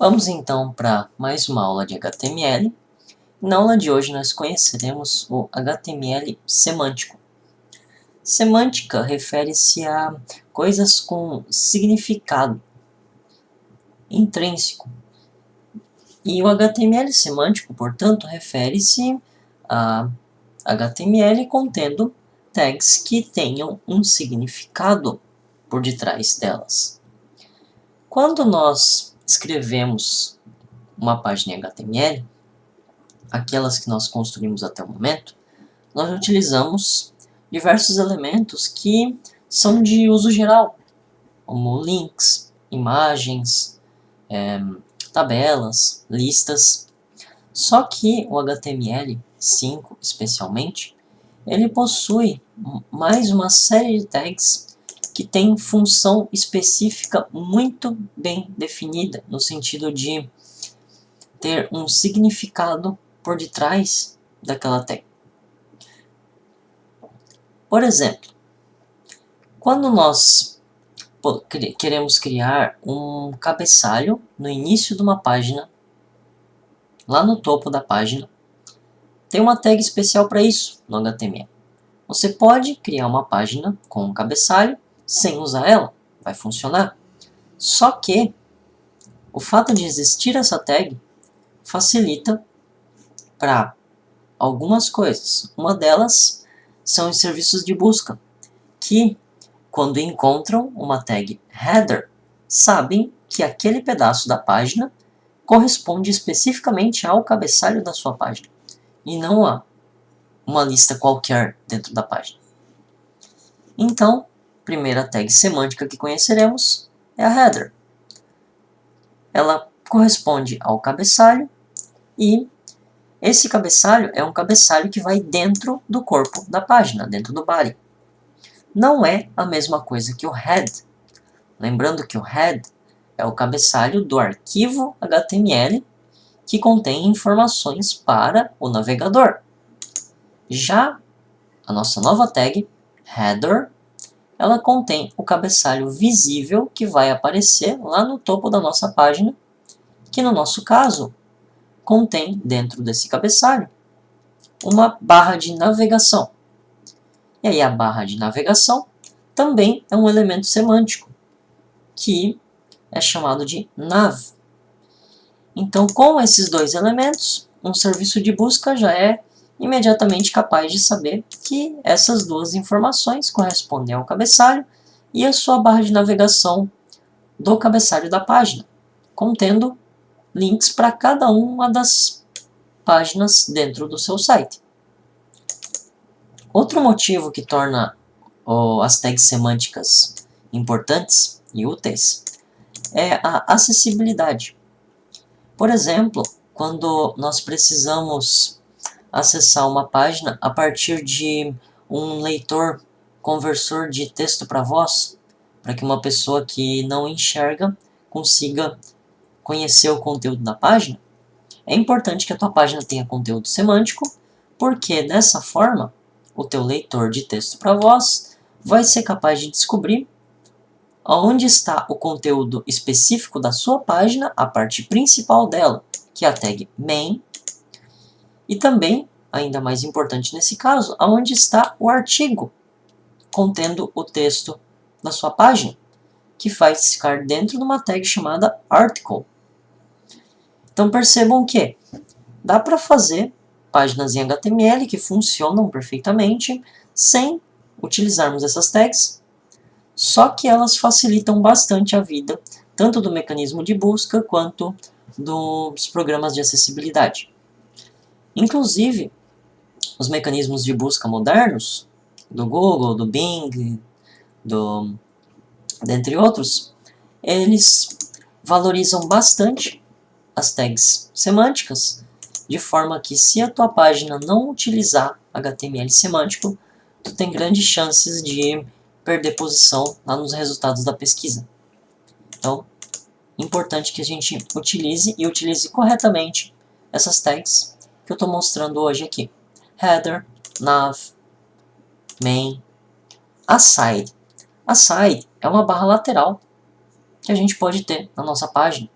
Vamos então para mais uma aula de HTML. Na aula de hoje nós conheceremos o HTML semântico. Semântica refere-se a coisas com significado intrínseco. E o HTML semântico, portanto, refere-se a HTML contendo tags que tenham um significado por detrás delas. Quando nós escrevemos uma página em HTML, aquelas que nós construímos até o momento, nós utilizamos diversos elementos que são de uso geral, como links, imagens, tabelas, listas. Só que o HTML5, especialmente, ele possui mais uma série de tags que tem função específica muito bem definida, no sentido de ter um significado por detrás daquela tag. Por exemplo, quando nós queremos criar um cabeçalho no início de uma página, lá no topo da página, tem uma tag especial para isso no HTML. Você pode criar uma página com um cabeçalho sem usar ela, vai funcionar. Só que o fato de existir essa tag facilita para algumas coisas. Uma delas são os serviços de busca, que quando encontram uma tag header, sabem que aquele pedaço da página corresponde especificamente ao cabeçalho da sua página, e não a uma lista qualquer dentro da página. Então, a primeira tag semântica que conheceremos é a header. Ela corresponde ao cabeçalho, e esse cabeçalho é um cabeçalho que vai dentro do corpo da página, dentro do body. Não é a mesma coisa que o head. Lembrando que o head é o cabeçalho do arquivo HTML que contém informações para o navegador. Já a nossa nova tag, header, ela contém o cabeçalho visível que vai aparecer lá no topo da nossa página, que no nosso caso contém dentro desse cabeçalho uma barra de navegação. E aí a barra de navegação também é um elemento semântico, que é chamado de nav. Então, com esses dois elementos, um serviço de busca já é imediatamente capaz de saber que essas duas informações correspondem ao cabeçalho e a sua barra de navegação do cabeçalho da página, contendo links para cada uma das páginas dentro do seu site. Outro motivo que torna as tags semânticas importantes e úteis é a acessibilidade. Por exemplo, quando nós precisamos acessar uma página a partir de um leitor conversor de texto para voz, para que uma pessoa que não enxerga consiga conhecer o conteúdo da página, é importante que a tua página tenha conteúdo semântico, porque dessa forma o teu leitor de texto para voz vai ser capaz de descobrir onde está o conteúdo específico da sua página, a parte principal dela, que é a tag main, e também, ainda mais importante nesse caso, aonde está o artigo contendo o texto da sua página, que vai ficar dentro de uma tag chamada article. Então percebam que dá para fazer páginas em HTML que funcionam perfeitamente sem utilizarmos essas tags, só que elas facilitam bastante a vida, tanto do mecanismo de busca quanto dos programas de acessibilidade. Inclusive, os mecanismos de busca modernos, do Google, do Bing, dentre outros, eles valorizam bastante as tags semânticas, de forma que se a tua página não utilizar HTML semântico, tu tem grandes chances de perder posição lá nos resultados da pesquisa. Então, importante que a gente utilize corretamente essas tags que eu estou mostrando hoje aqui. Header, nav, main, aside. Aside é uma barra lateral que a gente pode ter na nossa página.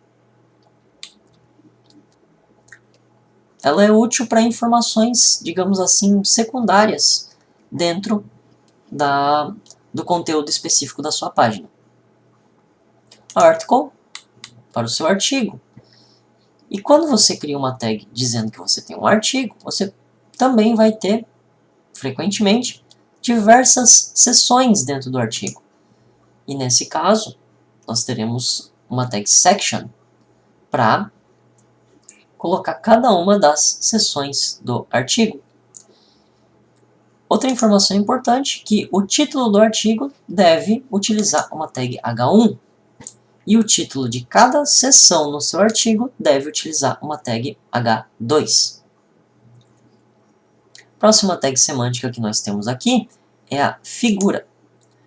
ela é útil para informações, digamos assim, secundárias dentro do conteúdo específico da sua página. Article, para o seu artigo. E quando você cria uma tag dizendo que você tem um artigo, você também vai ter, frequentemente, diversas seções dentro do artigo. E nesse caso, nós teremos uma tag section para colocar cada uma das seções do artigo. Outra informação importante é que o título do artigo deve utilizar uma tag H1 e o título de cada seção no seu artigo deve utilizar uma tag H2. Próxima tag semântica que nós temos aqui é a figura.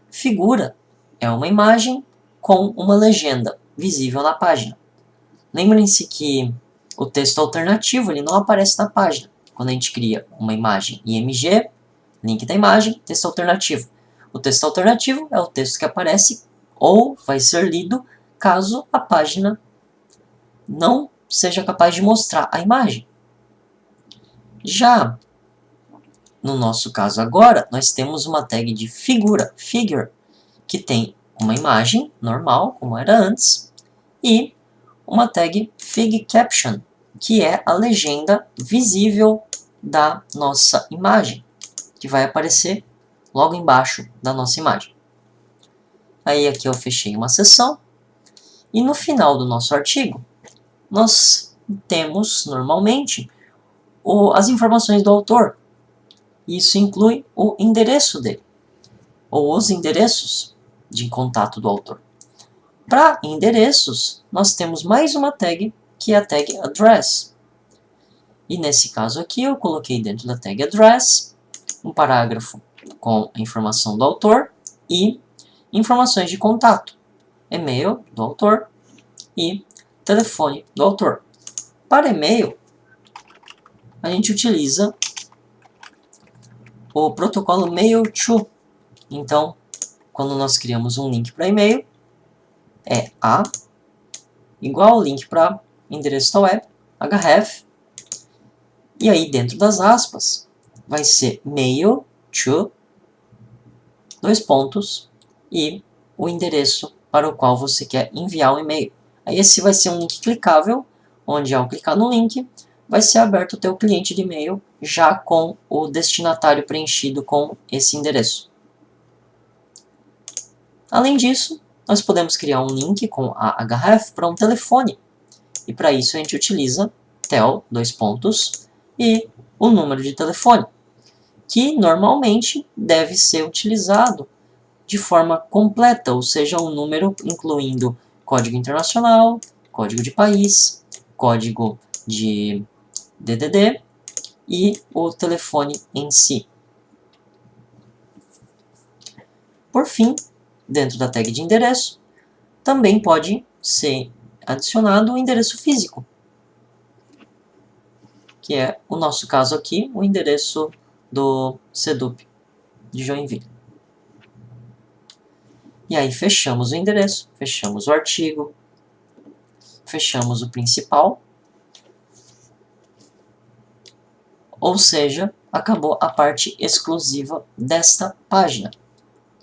Figura é uma imagem com uma legenda visível na página. Lembrem-se que o texto alternativo ele não aparece na página. Quando a gente cria uma imagem IMG, link da imagem, texto alternativo. O texto alternativo é o texto que aparece ou vai ser lido caso a página não seja capaz de mostrar a imagem. Já no nosso caso agora, nós temos uma tag de figura, figure, que tem uma imagem normal, como era antes, e uma tag fig caption, que é a legenda visível da nossa imagem, que vai aparecer logo embaixo da nossa imagem. Aí aqui eu fechei uma seção, e no final do nosso artigo, nós temos normalmente as informações do autor. Isso inclui o endereço dele, ou os endereços de contato do autor. Para endereços, nós temos mais uma tag, que é a tag address. E nesse caso aqui, eu coloquei dentro da tag address um parágrafo com a informação do autor e informações de contato, e-mail do autor e telefone do autor. Para e-mail, a gente utiliza o protocolo Mail-to. Então, quando nós criamos um link para e-mail, é A igual ao link para endereço da web, href, e aí dentro das aspas vai ser mail to, dois pontos, e o endereço para o qual você quer enviar o e-mail. Aí esse vai ser um link clicável, onde ao clicar no link, vai ser aberto o teu cliente de e-mail já com o destinatário preenchido com esse endereço. Além disso, nós podemos criar um link com a href para um telefone. E para isso a gente utiliza tel, dois pontos, e o número de telefone, que normalmente deve ser utilizado de forma completa, ou seja, um número incluindo código internacional, código de país, código de DDD e o telefone em si. Por fim, dentro da tag de endereço, também pode ser adicionado o endereço físico, que é o nosso caso aqui, o endereço do Sedup de Joinville. E aí fechamos o endereço, fechamos o artigo, fechamos o principal, ou seja, acabou a parte exclusiva desta página.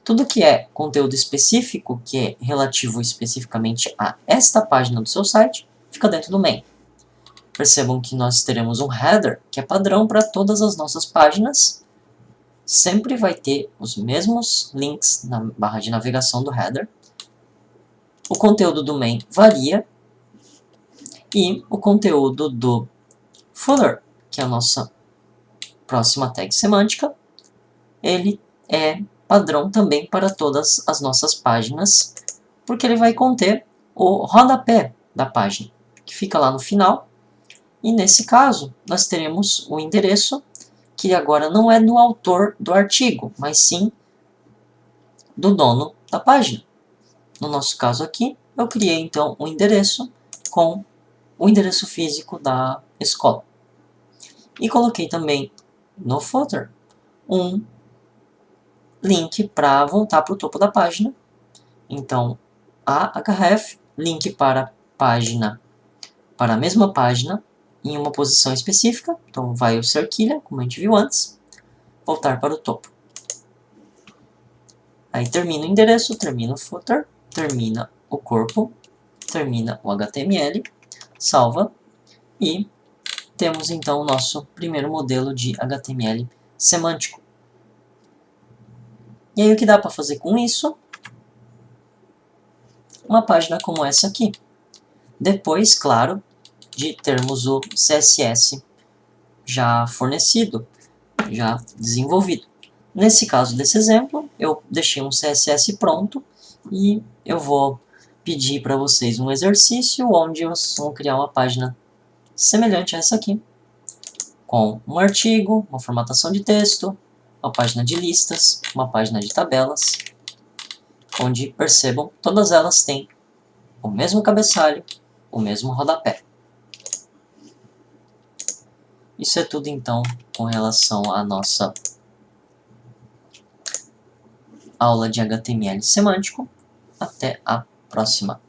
Tudo que é conteúdo específico, que é relativo especificamente a esta página do seu site, fica dentro do main. Percebam que nós teremos um header, que é padrão para todas as nossas páginas. Sempre vai ter os mesmos links na barra de navegação do header. O conteúdo do main varia. E o conteúdo do footer, que é a nossa próxima tag semântica, ele é padrão também para todas as nossas páginas, porque ele vai conter o rodapé da página, que fica lá no final. E nesse caso, nós teremos o endereço, que agora não é do autor do artigo, mas sim do dono da página. No nosso caso aqui, eu criei então um endereço com o endereço físico da escola. E coloquei também no footer um link para voltar para o topo da página. Então, a href, link para a página, para a mesma página, em uma posição específica, então vai o cerquilha, como a gente viu antes, voltar para o topo. Aí termina o endereço, termina o footer, termina o corpo, termina o HTML, salva e temos então o nosso primeiro modelo de HTML semântico. E aí o que dá para fazer com isso? Uma página como essa aqui. Depois, claro, de termos o CSS já fornecido, já desenvolvido. Nesse caso desse exemplo, eu deixei um CSS pronto e eu vou pedir para vocês um exercício onde vocês vão criar uma página semelhante a essa aqui, com um artigo, uma formatação de texto, uma página de listas, uma página de tabelas, onde percebam, todas elas têm o mesmo cabeçalho, o mesmo rodapé. Isso é tudo então com relação à nossa aula de HTML semântico. Até a próxima.